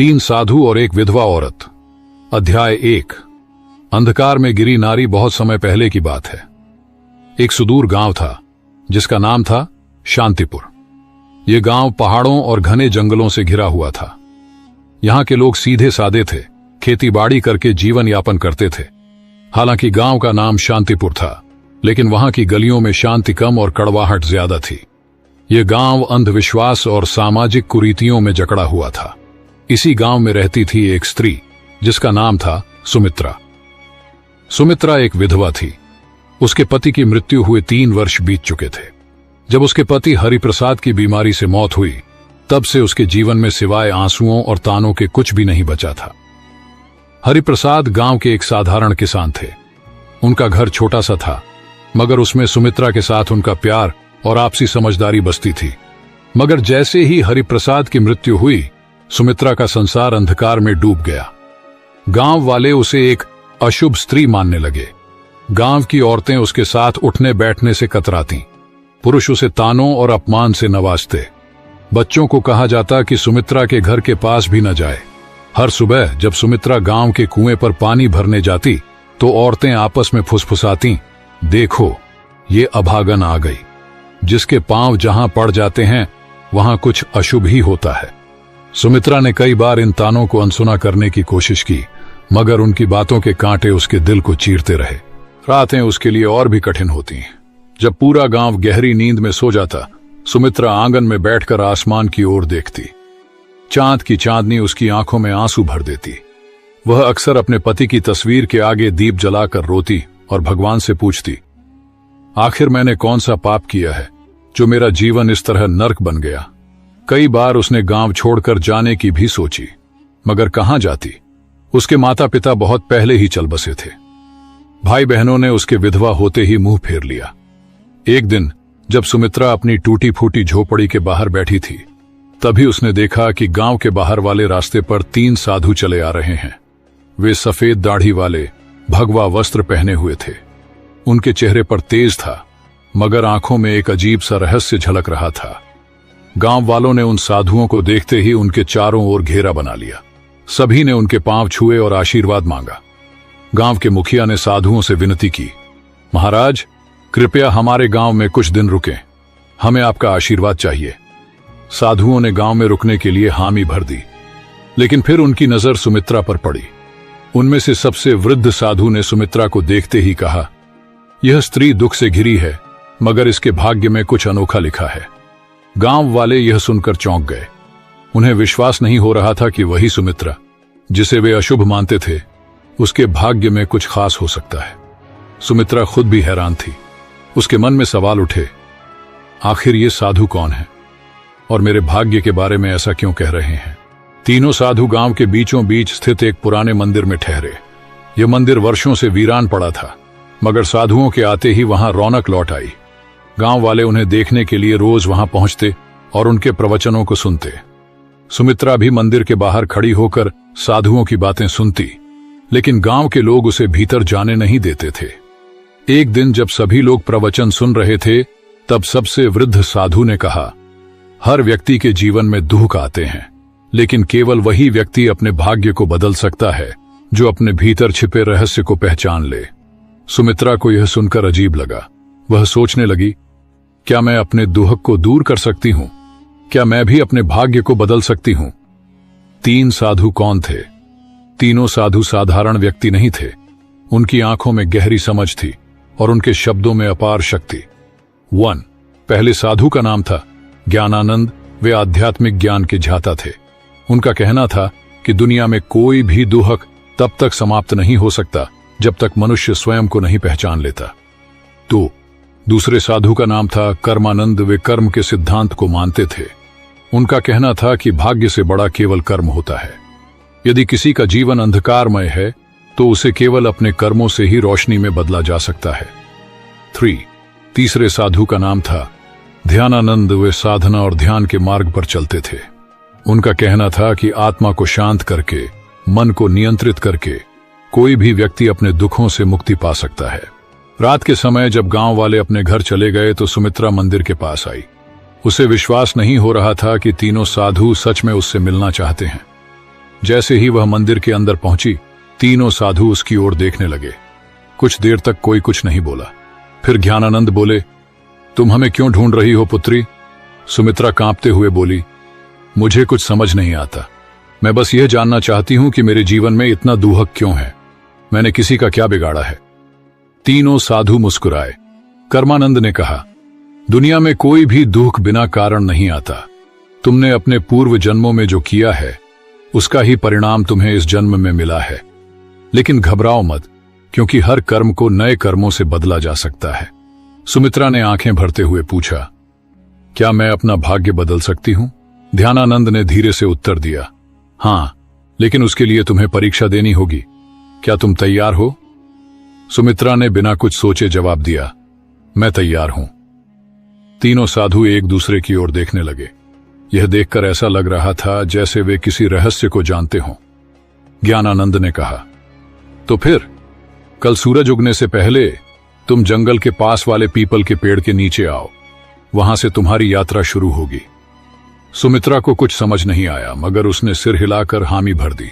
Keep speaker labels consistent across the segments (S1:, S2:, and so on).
S1: तीन साधु और एक विधवा औरत। अध्याय 1। अंधकार में गिरी नारी। बहुत समय पहले की बात है। एक सुदूर गांव था जिसका नाम था शांतिपुर। यह गांव पहाड़ों और घने जंगलों से घिरा हुआ था। यहां के लोग सीधे सादे थे, खेतीबाड़ी करके जीवन यापन करते थे। हालांकि गांव का नाम शांतिपुर था, लेकिन वहां की गलियों में शांति कम और कड़वाहट ज्यादा थी। यह गांव अंधविश्वास और सामाजिक कुरीतियों में जकड़ा हुआ था। इसी गांव में रहती थी एक स्त्री जिसका नाम था सुमित्रा। सुमित्रा एक विधवा थी। उसके पति की मृत्यु हुए 3 वर्ष बीत चुके थे। जब उसके पति हरिप्रसाद की बीमारी से मौत हुई, तब से उसके जीवन में सिवाय आंसुओं और तानों के कुछ भी नहीं बचा था। हरिप्रसाद गांव के एक साधारण किसान थे। उनका घर छोटा सा था, मगर उसमें सुमित्रा के साथ उनका प्यार और आपसी समझदारी बसती थी। मगर जैसे ही हरिप्रसाद की मृत्यु हुई, सुमित्रा का संसार अंधकार में डूब गया। गांव वाले उसे एक अशुभ स्त्री मानने लगे। गांव की औरतें उसके साथ उठने बैठने से कतरातीं। पुरुष उसे तानों और अपमान से नवाजते। बच्चों को कहा जाता कि सुमित्रा के घर के पास भी न जाए। हर सुबह जब सुमित्रा गांव के कुएं पर पानी भरने जाती, तो औरतें आपस में फुसफुसातीं, देखो ये अभागन आ गई। जिसके पांव जहां पड़ जाते हैं वहां कुछ अशुभ ही होता है। सुमित्रा ने कई बार इन तानों को अनसुना करने की कोशिश की, मगर उनकी बातों के कांटे उसके दिल को चीरते रहे। रातें उसके लिए और भी कठिन होती। जब पूरा गांव गहरी नींद में सो जाता, सुमित्रा आंगन में बैठकर आसमान की ओर देखती। चांद की चांदनी उसकी आंखों में आंसू भर देती। वह अक्सर अपने पति की तस्वीर के आगे दीप जलाकर रोती और भगवान से पूछती, आखिर मैंने कौन सा पाप किया है जो मेरा जीवन इस तरह नर्क बन गया। कई बार उसने गांव छोड़कर जाने की भी सोची, मगर कहां जाती। उसके माता पिता बहुत पहले ही चल बसे थे। भाई बहनों ने उसके विधवा होते ही मुंह फेर लिया। एक दिन जब सुमित्रा अपनी टूटी फूटी झोपड़ी के बाहर बैठी थी, तभी उसने देखा कि गांव के बाहर वाले रास्ते पर 3 साधु चले आ रहे हैं। वे सफेद दाढ़ी वाले, भगवा वस्त्र पहने हुए थे। उनके चेहरे पर तेज था, मगर आंखों में एक अजीब सा रहस्य झलक रहा था। गांव वालों ने उन साधुओं को देखते ही उनके चारों ओर घेरा बना लिया। सभी ने उनके पांव छुए और आशीर्वाद मांगा। गांव के मुखिया ने साधुओं से विनती की, महाराज कृपया हमारे गांव में कुछ दिन रुकें, हमें आपका आशीर्वाद चाहिए। साधुओं ने गांव में रुकने के लिए हामी भर दी, लेकिन फिर उनकी नजर सुमित्रा पर पड़ी। उनमें से सबसे वृद्ध साधु ने सुमित्रा को देखते ही कहा, यह स्त्री दुख से घिरी है, मगर इसके भाग्य में कुछ अनोखा लिखा है। गांव वाले यह सुनकर चौंक गए। उन्हें विश्वास नहीं हो रहा था कि वही सुमित्रा, जिसे वे अशुभ मानते थे, उसके भाग्य में कुछ खास हो सकता है। सुमित्रा खुद भी हैरान थी। उसके मन में सवाल उठे, आखिर ये साधु कौन है और मेरे भाग्य के बारे में ऐसा क्यों कह रहे हैं। तीनों साधु गांव के बीचों बीच स्थित एक पुराने मंदिर में ठहरे। यह मंदिर वर्षों से वीरान पड़ा था, मगर साधुओं के आते ही वहां रौनक लौट आई। गांव वाले उन्हें देखने के लिए रोज वहां पहुंचते और उनके प्रवचनों को सुनते। सुमित्रा भी मंदिर के बाहर खड़ी होकर साधुओं की बातें सुनती, लेकिन गांव के लोग उसे भीतर जाने नहीं देते थे। एक दिन जब सभी लोग प्रवचन सुन रहे थे, तब सबसे वृद्ध साधु ने कहा, हर व्यक्ति के जीवन में दुख आते हैं, लेकिन केवल वही व्यक्ति अपने भाग्य को बदल सकता है जो अपने भीतर छिपे रहस्य को पहचान ले। सुमित्रा को यह सुनकर अजीब लगा। वह सोचने लगी, क्या मैं अपने दुख को दूर कर सकती हूं? क्या मैं भी अपने भाग्य को बदल सकती हूं? 3 साधु कौन थे? तीनों साधु साधारण व्यक्ति नहीं थे। उनकी आंखों में गहरी समझ थी और उनके शब्दों में अपार शक्ति। 1 पहले साधु का नाम था ज्ञानानंद। वे आध्यात्मिक ज्ञान के झाता थे। उनका कहना था कि दुनिया में कोई भी दुख तब तक समाप्त नहीं हो सकता जब तक मनुष्य स्वयं को नहीं पहचान लेता। 2 दूसरे साधु का नाम था कर्मानंद। वे कर्म के सिद्धांत को मानते थे। उनका कहना था कि भाग्य से बड़ा केवल कर्म होता है। यदि किसी का जीवन अंधकारमय है, तो उसे केवल अपने कर्मों से ही रोशनी में बदला जा सकता है। 3 तीसरे साधु का नाम था ध्यानानंद। वे साधना और ध्यान के मार्ग पर चलते थे। उनका कहना था कि आत्मा को शांत करके, मन को नियंत्रित करके कोई भी व्यक्ति अपने दुखों से मुक्ति पा सकता है। रात के समय जब गांव वाले अपने घर चले गए, तो सुमित्रा मंदिर के पास आई। उसे विश्वास नहीं हो रहा था कि तीनों साधु सच में उससे मिलना चाहते हैं। जैसे ही वह मंदिर के अंदर पहुंची, तीनों साधु उसकी ओर देखने लगे। कुछ देर तक कोई कुछ नहीं बोला। फिर ज्ञानानंद बोले, तुम हमें क्यों ढूंढ रही हो पुत्री? सुमित्रा कांपते हुए बोली, मुझे कुछ समझ नहीं आता। मैं बस यह जानना चाहती हूं कि मेरे जीवन में इतना दुहक क्यों है। मैंने किसी का क्या बिगाड़ा है? तीनों साधु मुस्कुराए। कर्मानंद ने कहा, दुनिया में कोई भी दुख बिना कारण नहीं आता। तुमने अपने पूर्व जन्मों में जो किया है उसका ही परिणाम तुम्हें इस जन्म में मिला है। लेकिन घबराओ मत, क्योंकि हर कर्म को नए कर्मों से बदला जा सकता है। सुमित्रा ने आंखें भरते हुए पूछा, क्या मैं अपना भाग्य बदल सकती हूं? ध्यानानंद ने धीरे से उत्तर दिया, हां, लेकिन उसके लिए तुम्हें परीक्षा देनी होगी। क्या तुम तैयार हो? सुमित्रा ने बिना कुछ सोचे जवाब दिया, मैं तैयार हूं। तीनों साधु एक दूसरे की ओर देखने लगे। यह देखकर ऐसा लग रहा था जैसे वे किसी रहस्य को जानते हों। ज्ञानानंद ने कहा, तो फिर कल सूरज उगने से पहले तुम जंगल के पास वाले पीपल के पेड़ के नीचे आओ। वहां से तुम्हारी यात्रा शुरू होगी। सुमित्रा को कुछ समझ नहीं आया, मगर उसने सिर हिलाकर हामी भर दी।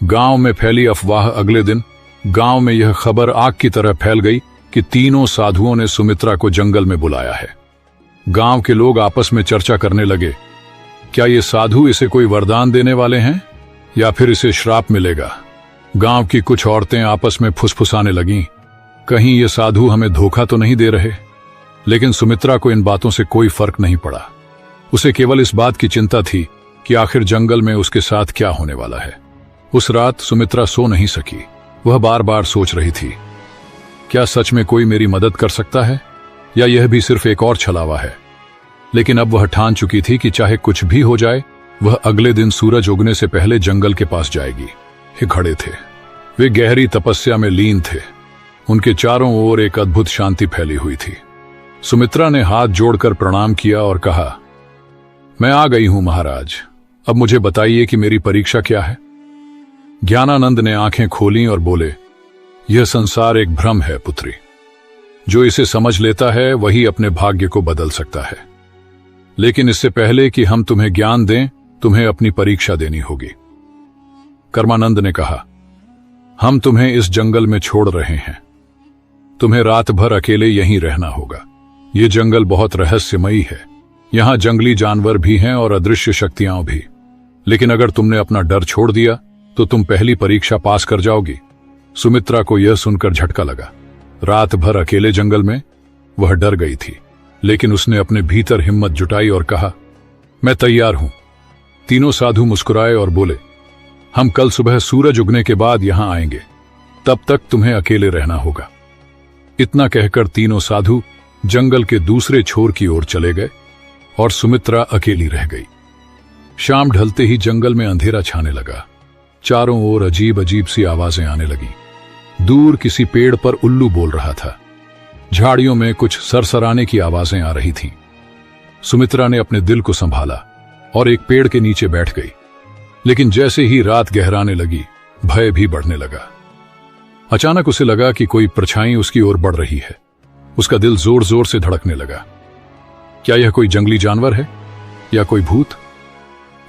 S1: गांव में फैली अफवाह। अगले दिन गांव में यह खबर आग की तरह फैल गई कि तीनों साधुओं ने सुमित्रा को जंगल में बुलाया है। गांव के लोग आपस में चर्चा करने लगे, क्या ये साधु इसे कोई वरदान देने वाले हैं या फिर इसे श्राप मिलेगा? गांव की कुछ औरतें आपस में फुसफुसाने लगीं, कहीं ये साधु हमें धोखा तो नहीं दे रहे। लेकिन सुमित्रा को इन बातों से कोई फर्क नहीं पड़ा। उसे केवल इस बात की चिंता थी कि आखिर जंगल में उसके साथ क्या होने वाला है। उस रात सुमित्रा सो नहीं सकी। वह बार बार सोच रही थी, क्या सच में कोई मेरी मदद कर सकता है या यह भी सिर्फ एक और छलावा है? लेकिन अब वह ठान चुकी थी कि चाहे कुछ भी हो जाए, वह अगले दिन सूरज उगने से पहले जंगल के पास जाएगी। वे खड़े थे। वे गहरी तपस्या में लीन थे। उनके चारों ओर एक अद्भुत शांति फैली हुई थी। सुमित्रा ने हाथ जोड़कर प्रणाम किया और कहा, मैं आ गई हूं महाराज। अब मुझे बताइए कि मेरी परीक्षा क्या है? ज्ञानानंद ने आंखें खोलीं और बोले, यह संसार एक भ्रम है पुत्री। जो इसे समझ लेता है वही अपने भाग्य को बदल सकता है। लेकिन इससे पहले कि हम तुम्हें ज्ञान दें, तुम्हें अपनी परीक्षा देनी होगी। कर्मानंद ने कहा, हम तुम्हें इस जंगल में छोड़ रहे हैं। तुम्हें रात भर अकेले यहीं रहना होगा। ये जंगल बहुत रहस्यमयी है। यहां जंगली जानवर भी हैं और अदृश्य शक्तियां भी। लेकिन अगर तुमने अपना डर छोड़ दिया तो तुम पहली परीक्षा पास कर जाओगी। सुमित्रा को यह सुनकर झटका लगा। रात भर अकेले जंगल में वह डर गई थी, लेकिन उसने अपने भीतर हिम्मत जुटाई और कहा, मैं तैयार हूं। तीनों साधु मुस्कुराए और बोले, हम कल सुबह सूरज उगने के बाद यहां आएंगे। तब तक तुम्हें अकेले रहना होगा। इतना कहकर तीनों साधु जंगल के दूसरे छोर की ओर चले गए और सुमित्रा अकेली रह गई। शाम ढलते ही जंगल में अंधेरा छाने लगा। चारों ओर अजीब अजीब सी आवाजें आने लगीं। दूर किसी पेड़ पर उल्लू बोल रहा था। झाड़ियों में कुछ सरसराने की आवाजें आ रही थीं। सुमित्रा ने अपने दिल को संभाला और एक पेड़ के नीचे बैठ गई। लेकिन जैसे ही रात गहराने लगी, भय भी बढ़ने लगा। अचानक उसे लगा कि कोई परछाई उसकी ओर बढ़ रही है। उसका दिल जोर जोर से धड़कने लगा। क्या यह कोई जंगली जानवर है या कोई भूत?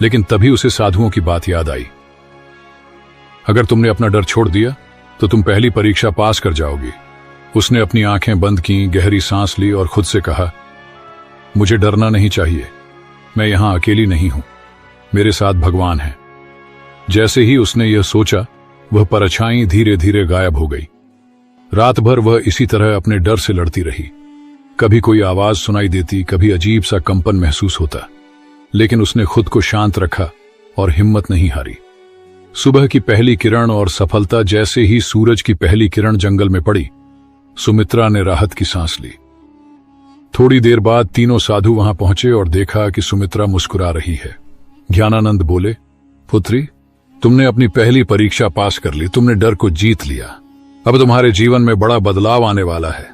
S1: लेकिन तभी उसे साधुओं की बात याद आई। अगर तुमने अपना डर छोड़ दिया तो तुम पहली परीक्षा पास कर जाओगी। उसने अपनी आंखें बंद की, गहरी सांस ली और खुद से कहा, मुझे डरना नहीं चाहिए। मैं यहां अकेली नहीं हूं, मेरे साथ भगवान है। जैसे ही उसने यह सोचा, वह परछाई धीरे धीरे गायब हो गई। रात भर वह इसी तरह अपने डर से लड़ती रही। कभी कोई आवाज सुनाई देती, कभी अजीब सा कंपन महसूस होता, लेकिन उसने खुद को शांत रखा और हिम्मत नहीं हारी। सुबह की पहली किरण और सफलता। जैसे ही सूरज की पहली किरण जंगल में पड़ी, सुमित्रा ने राहत की सांस ली। थोड़ी देर बाद तीनों साधु वहां पहुंचे और देखा कि सुमित्रा मुस्कुरा रही है। ज्ञानानंद बोले, पुत्री, तुमने अपनी पहली परीक्षा पास कर ली। तुमने डर को जीत लिया। अब तुम्हारे जीवन में बड़ा बदलाव आने वाला है।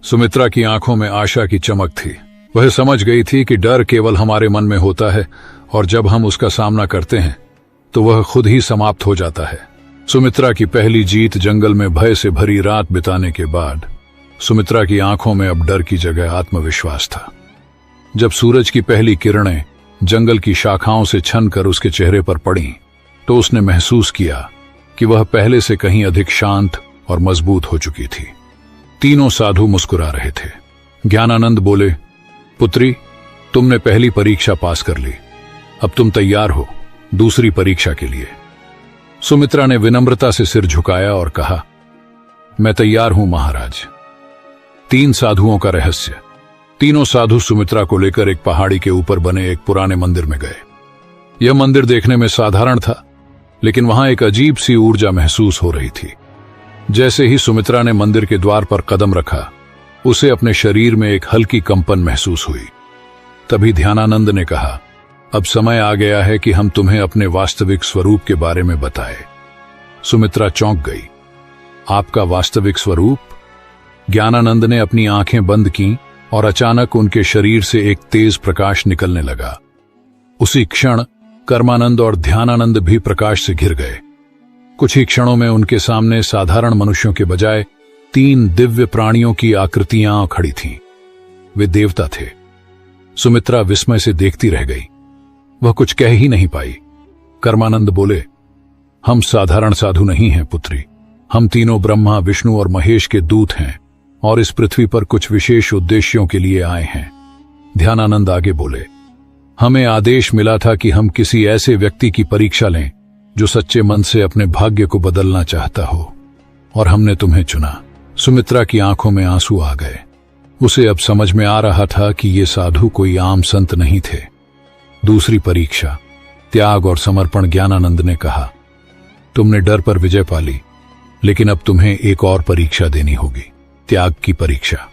S1: सुमित्रा की आंखों में आशा की चमक थी। वह समझ गई थी कि डर केवल हमारे मन में होता है और जब हम उसका सामना करते हैं तो वह खुद ही समाप्त हो जाता है। सुमित्रा की पहली जीत जंगल में भय से भरी रात बिताने के बाद सुमित्रा की आंखों में अब डर की जगह आत्मविश्वास था। जब सूरज की पहली किरणें जंगल की शाखाओं से छनकर उसके चेहरे पर पड़ीं, तो उसने महसूस किया कि वह पहले से कहीं अधिक शांत और मजबूत हो चुकी थी। तीनों साधु मुस्कुरा रहे थे। ज्ञानानंद बोले, पुत्री, तुमने पहली परीक्षा पास कर ली, अब तुम तैयार हो दूसरी परीक्षा के लिए। सुमित्रा ने विनम्रता से सिर झुकाया और कहा, मैं तैयार हूं महाराज। 3 साधुओं का रहस्य। तीनों साधु सुमित्रा को लेकर एक पहाड़ी के ऊपर बने एक पुराने मंदिर में गए। यह मंदिर देखने में साधारण था, लेकिन वहां एक अजीब सी ऊर्जा महसूस हो रही थी। जैसे ही सुमित्रा ने मंदिर के द्वार पर कदम रखा, उसे अपने शरीर में एक हल्की कंपन महसूस हुई। तभी ध्यानानंद ने कहा, अब समय आ गया है कि हम तुम्हें अपने वास्तविक स्वरूप के बारे में बताएं। सुमित्रा चौंक गई। आपका वास्तविक स्वरूप? ज्ञानानंद ने अपनी आंखें बंद की और अचानक उनके शरीर से एक तेज प्रकाश निकलने लगा। उसी क्षण कर्मानंद और ध्यानानंद भी प्रकाश से घिर गए। कुछ ही क्षणों में उनके सामने साधारण मनुष्यों के बजाय 3 दिव्य प्राणियों की आकृतियां खड़ी थीं। वे देवता थे। सुमित्रा विस्मय से देखती रह गई। वह कुछ कह ही नहीं पाई। कर्मानंद बोले, हम साधारण साधु नहीं हैं पुत्री, हम तीनों ब्रह्मा, विष्णु और महेश के दूत हैं और इस पृथ्वी पर कुछ विशेष उद्देश्यों के लिए आए हैं। ध्यानानंद आगे बोले, हमें आदेश मिला था कि हम किसी ऐसे व्यक्ति की परीक्षा लें जो सच्चे मन से अपने भाग्य को बदलना चाहता हो, और हमने तुम्हें चुना। सुमित्रा की आंखों में आंसू आ गए। उसे अब समझ में आ रहा था कि ये साधु कोई आम संत नहीं थे। दूसरी परीक्षा, त्याग और समर्पण। ज्ञानानंद ने कहा, तुमने डर पर विजय पा ली, लेकिन अब तुम्हें एक और परीक्षा देनी होगी, त्याग की परीक्षा।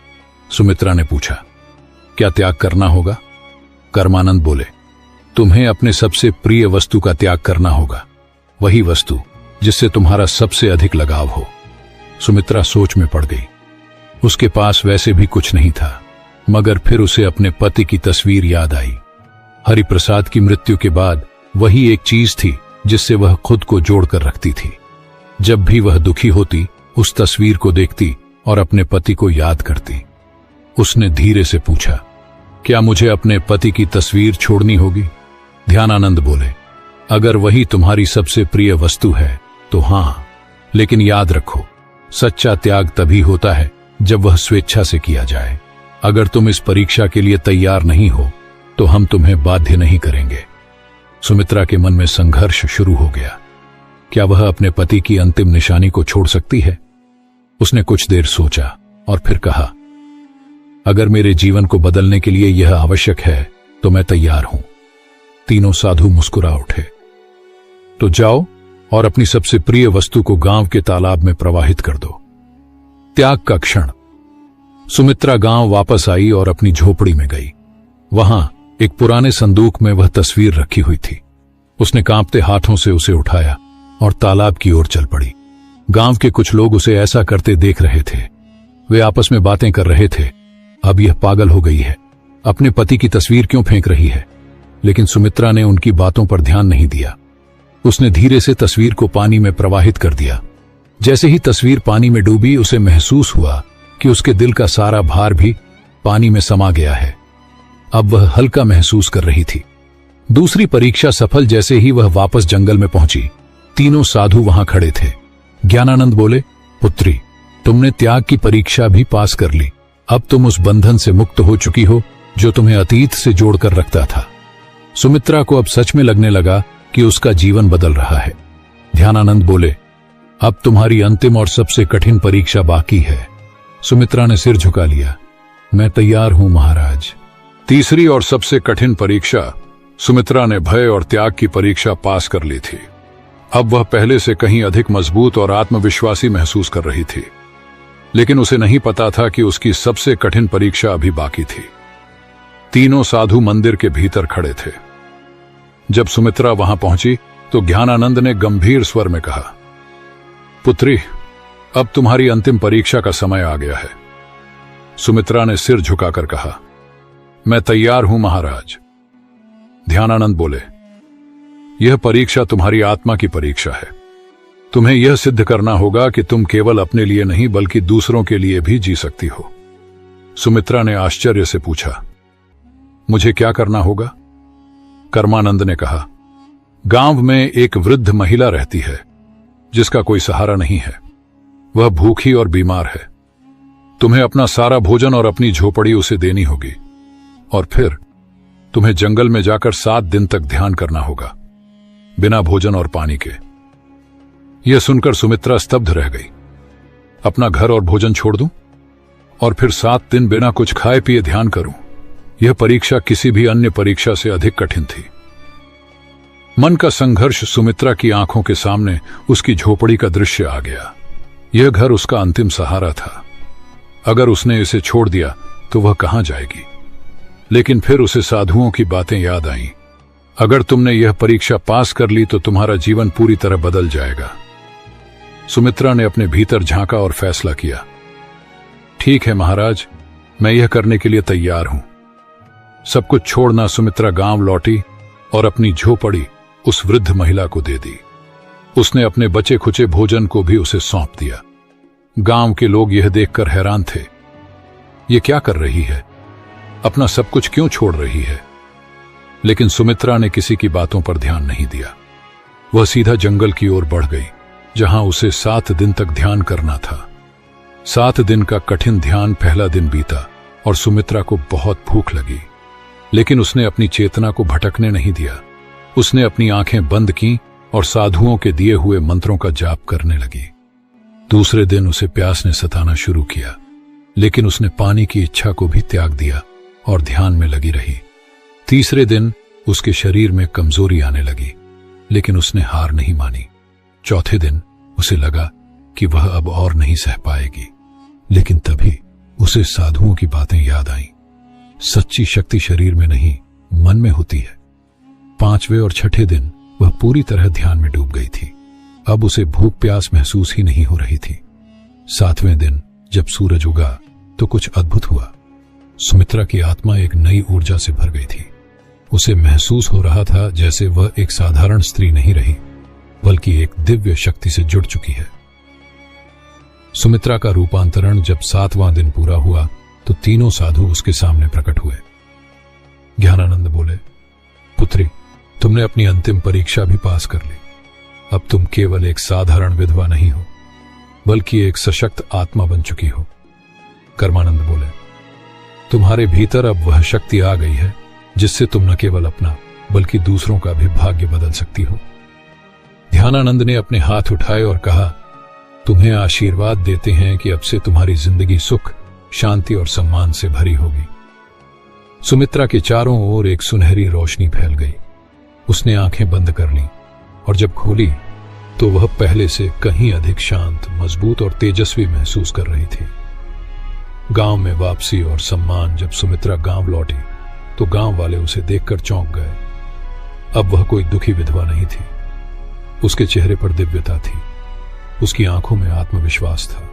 S1: सुमित्रा ने पूछा, क्या त्याग करना होगा? कर्मानंद बोले, तुम्हें अपने सबसे प्रिय वस्तु का त्याग करना होगा, वही वस्तु जिससे तुम्हारा सबसे अधिक लगाव हो। सुमित्रा सोच में पड़ गई। उसके पास वैसे भी कुछ नहीं था, मगर फिर उसे अपने पति की तस्वीर याद आई। हरिप्रसाद की मृत्यु के बाद वही एक चीज थी जिससे वह खुद को जोड़कर रखती थी। जब भी वह दुखी होती, उस तस्वीर को देखती और अपने पति को याद करती। उसने धीरे से पूछा, क्या मुझे अपने पति की तस्वीर छोड़नी होगी? ध्यानानंद बोले, अगर वही तुम्हारी सबसे प्रिय वस्तु है तो हां, लेकिन याद रखो, सच्चा त्याग तभी होता है जब वह स्वेच्छा से किया जाए। अगर तुम इस परीक्षा के लिए तैयार नहीं हो तो हम तुम्हें बाध्य नहीं करेंगे। सुमित्रा के मन में संघर्ष शुरू हो गया। क्या वह अपने पति की अंतिम निशानी को छोड़ सकती है? उसने कुछ देर सोचा और फिर कहा, अगर मेरे जीवन को बदलने के लिए यह आवश्यक है तो मैं तैयार हूं। तीनों साधु मुस्कुरा उठे। तो जाओ और अपनी सबसे प्रिय वस्तु को गांव के तालाब में प्रवाहित कर दो। त्याग का क्षण। सुमित्रा गांव वापस आई और अपनी झोपड़ी में गई। वहां एक पुराने संदूक में वह तस्वीर रखी हुई थी। उसने कांपते हाथों से उसे उठाया और तालाब की ओर चल पड़ी। गांव के कुछ लोग उसे ऐसा करते देख रहे थे। वे आपस में बातें कर रहे थे, अब यह पागल हो गई है, अपने पति की तस्वीर क्यों फेंक रही है? लेकिन सुमित्रा ने उनकी बातों पर ध्यान नहीं दिया। उसने धीरे से तस्वीर को पानी में प्रवाहित कर दिया। जैसे ही तस्वीर पानी में डूबी, उसे महसूस हुआ कि उसके दिल का सारा भार भी पानी में समा गया है। अब वह हल्का महसूस कर रही थी। दूसरी परीक्षा सफल। जैसे ही वह वापस जंगल में पहुंची, तीनों साधु वहां खड़े थे। ज्ञानानंद बोले, पुत्री, तुमने त्याग की परीक्षा भी पास कर ली। अब तुम उस बंधन से मुक्त हो चुकी हो जो तुम्हें अतीत से जोड़कर रखता था। सुमित्रा को अब सच में लगने लगा कि उसका जीवन बदल रहा है। ध्यानानंद बोले, अब तुम्हारी अंतिम और सबसे कठिन परीक्षा बाकी है। सुमित्रा ने सिर झुका लिया। मैं तैयार हूं महाराज। तीसरी और सबसे कठिन परीक्षा। सुमित्रा ने भय और त्याग की परीक्षा पास कर ली थी। अब वह पहले से कहीं अधिक मजबूत और आत्मविश्वासी महसूस कर रही थी, लेकिन उसे नहीं पता था कि उसकी सबसे कठिन परीक्षा अभी बाकी थी। तीनों साधु मंदिर के भीतर खड़े थे। जब सुमित्रा वहां पहुंची तो ज्ञानानंद ने गंभीर स्वर में कहा, पुत्री, अब तुम्हारी अंतिम परीक्षा का समय आ गया है। सुमित्रा ने सिर झुकाकर कहा, मैं तैयार हूं महाराज। ध्यानानंद बोले, यह परीक्षा तुम्हारी आत्मा की परीक्षा है। तुम्हें यह सिद्ध करना होगा कि तुम केवल अपने लिए नहीं बल्कि दूसरों के लिए भी जी सकती हो। सुमित्रा ने आश्चर्य से पूछा, मुझे क्या करना होगा? कर्मानंद ने कहा, गांव में एक वृद्ध महिला रहती है जिसका कोई सहारा नहीं है। वह भूखी और बीमार है। तुम्हें अपना सारा भोजन और अपनी झोपड़ी उसे देनी होगी और फिर तुम्हें जंगल में जाकर 7 दिन तक ध्यान करना होगा, बिना भोजन और पानी के। यह सुनकर सुमित्रा स्तब्ध रह गई। अपना घर और भोजन छोड़ दूं और फिर 7 दिन बिना कुछ खाए पिए ध्यान करूं? यह परीक्षा किसी भी अन्य परीक्षा से अधिक कठिन थी। मन का संघर्ष सुमित्रा की आंखों के सामने उसकी झोपड़ी का दृश्य आ गया। यह घर उसका अंतिम सहारा था। अगर उसने इसे छोड़ दिया तो वह कहां जाएगी? लेकिन फिर उसे साधुओं की बातें याद आईं। अगर तुमने यह परीक्षा पास कर ली तो तुम्हारा जीवन पूरी तरह बदल जाएगा। सुमित्रा ने अपने भीतर झांका और फैसला किया, ठीक है महाराज, मैं यह करने के लिए तैयार हूं। सब कुछ छोड़ना सुमित्रा गांव लौटी और अपनी झोपड़ी उस वृद्ध महिला को दे दी। उसने अपने बचे खुचे भोजन को भी उसे सौंप दिया। गांव के लोग यह देखकर हैरान थे। ये क्या कर रही है? अपना सब कुछ क्यों छोड़ रही है? लेकिन सुमित्रा ने किसी की बातों पर ध्यान नहीं दिया। वह सीधा जंगल की ओर बढ़ गई, जहां उसे 7 दिन तक ध्यान करना था। 7 दिन का कठिन ध्यान पहला दिन बीता और सुमित्रा को बहुत भूख लगी, लेकिन उसने अपनी चेतना को भटकने नहीं दिया। उसने अपनी आंखें बंद की और साधुओं के दिए हुए मंत्रों का जाप करने लगी। दूसरे दिन उसे प्यास ने सताना शुरू किया, लेकिन उसने पानी की इच्छा को भी त्याग दिया और ध्यान में लगी रही। तीसरे दिन उसके शरीर में कमजोरी आने लगी, लेकिन उसने हार नहीं मानी। चौथे दिन उसे लगा कि वह अब और नहीं सह पाएगी, लेकिन तभी उसे साधुओं की बातें याद आईं। सच्ची शक्ति शरीर में नहीं, मन में होती है। 5वें और 6ठे दिन वह पूरी तरह ध्यान में डूब गई थी। अब उसे भूख प्यास महसूस ही नहीं हो रही थी। 7वें दिन जब सूरज उगा तो कुछ अद्भुत हुआ। सुमित्रा की आत्मा एक नई ऊर्जा से भर गई थी। उसे महसूस हो रहा था जैसे वह एक साधारण स्त्री नहीं रही, बल्कि एक दिव्य शक्ति से जुड़ चुकी है। सुमित्रा का रूपांतरण जब 7वां दिन पूरा हुआ तो तीनों साधु उसके सामने प्रकट हुए। ज्ञानानंद बोले, पुत्री, तुमने अपनी अंतिम परीक्षा भी पास कर ली। अब तुम केवल एक साधारण विधवा नहीं हो, बल्कि एक सशक्त आत्मा बन चुकी हो। कर्मानंद बोले, तुम्हारे भीतर अब वह शक्ति आ गई है जिससे तुम न केवल अपना बल्कि दूसरों का भी भाग्य बदल सकती हो। ध्यानानंद ने अपने हाथ उठाए और कहा, तुम्हें आशीर्वाद देते हैं कि अब से तुम्हारी जिंदगी सुख, शांति और सम्मान से भरी होगी। सुमित्रा के चारों ओर एक सुनहरी रोशनी फैल गई। उसने आंखें बंद कर लीं और जब खोली तो वह पहले से कहीं अधिक शांत, मजबूत और तेजस्वी महसूस कर रही थी। गांव में वापसी और सम्मान। जब सुमित्रा गांव लौटी तो गांव वाले उसे देखकर चौंक गए। अब वह कोई दुखी विधवा नहीं थी। उसके चेहरे पर दिव्यता थी, उसकी आंखों में आत्मविश्वास था।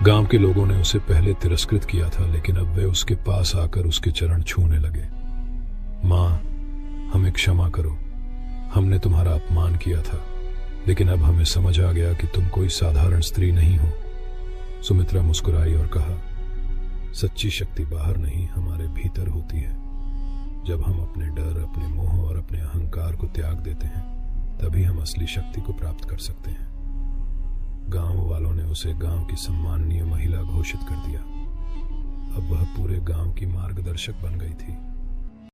S1: गांव के लोगों ने उसे पहले तिरस्कृत किया था, लेकिन अब वे उसके पास आकर उसके चरण छूने लगे। मां, हमें क्षमा करो, हमने तुम्हारा अपमान किया था, लेकिन अब हमें समझ आ गया कि तुम कोई साधारण स्त्री नहीं हो। सुमित्रा मुस्कुराई और कहा, सच्ची शक्ति बाहर नहीं, हमारे भीतर होती है। जब हम अपने डर, अपने मोह और अपने अहंकार को त्याग देते हैं, तभी हम असली शक्ति को प्राप्त कर सकते हैं। गांव वालों ने उसे गांव की सम्माननीय महिला घोषित कर दिया। अब वह पूरे गांव की मार्गदर्शक बन गई थी।